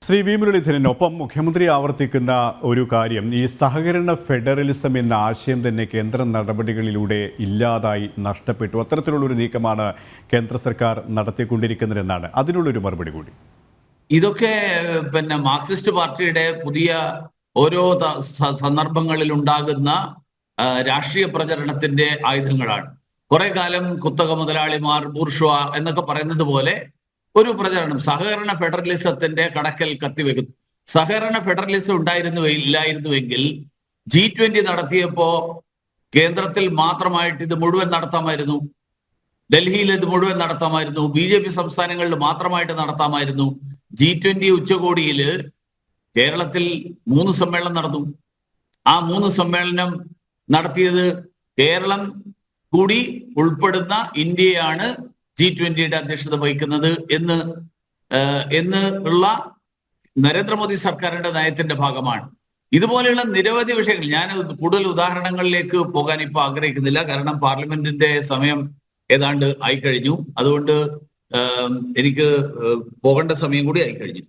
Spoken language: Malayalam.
ശ്രീ വി മുരളീധരനൊപ്പം മുഖ്യമന്ത്രി ആവർത്തിക്കുന്ന ഒരു കാര്യം ഈ സഹകരണ ഫെഡറലിസം എന്ന ആശയം തന്നെ കേന്ദ്ര നടപടികളിലൂടെ ഇല്ലാതായി നഷ്ടപ്പെട്ടു. അത്തരത്തിലുള്ളൊരു നീക്കമാണ് കേന്ദ്ര സർക്കാർ നടത്തിക്കൊണ്ടിരിക്കുന്നതെന്നാണ്. അതിനുള്ളൊരു മറുപടി കൂടി. ഇതൊക്കെ മാർക്സിസ്റ്റ് പാർട്ടിയുടെ പുതിയ ഓരോ സന്ദർഭങ്ങളിൽ ഉണ്ടാകുന്ന രാഷ്ട്രീയ പ്രചരണത്തിന്റെ ആയുധങ്ങളാണ്. കുറെ കാലം കുത്തക മുതലാളിമാർ, ബൂർഷ്വ എന്നൊക്കെ പറയുന്നത് പോലെ ഒരു പ്രചരണം സഹകരണ ഫെഡറലിസത്തിന്റെ കടക്കൽ കത്തിവെക്കുന്നു. സഹകരണ ഫെഡറലിസം ഇല്ലായിരുന്നുവെങ്കിൽ G20 നടത്തിയപ്പോ കേന്ദ്രത്തിൽ മാത്രമായിട്ട് ഇത് മുഴുവൻ നടത്താമായിരുന്നു, ഡൽഹിയിൽ ഇത് മുഴുവൻ നടത്താമായിരുന്നു, BJP സംസ്ഥാനങ്ങളിൽ മാത്രമായിട്ട് നടത്താമായിരുന്നു. G20 ഉച്ചകോടിയിൽ കേരളത്തിൽ 3 സമ്മേളനം നടന്നു. ആ 3 സമ്മേളനം നടത്തിയത് കേരളം കൂടി ഉൾപ്പെടുന്ന ഇന്ത്യയാണ് G20യുടെ അധ്യക്ഷത വഹിക്കുന്നത് എന്ന് ഉള്ള നരേന്ദ്രമോദി സർക്കാരിന്റെ നയത്തിന്റെ ഭാഗമാണ്. ഇതുപോലെയുള്ള നിരവധി വിഷയങ്ങൾ, ഞാൻ കൂടുതൽ ഉദാഹരണങ്ങളിലേക്ക് പോകാൻ ഇപ്പൊ ആഗ്രഹിക്കുന്നില്ല, കാരണം പാർലമെന്റിന്റെ സമയം ഏതാണ്ട് ആയിക്കഴിഞ്ഞു. അതുകൊണ്ട് എനിക്ക് പോകേണ്ട സമയം കൂടി ആയിക്കഴിഞ്ഞു.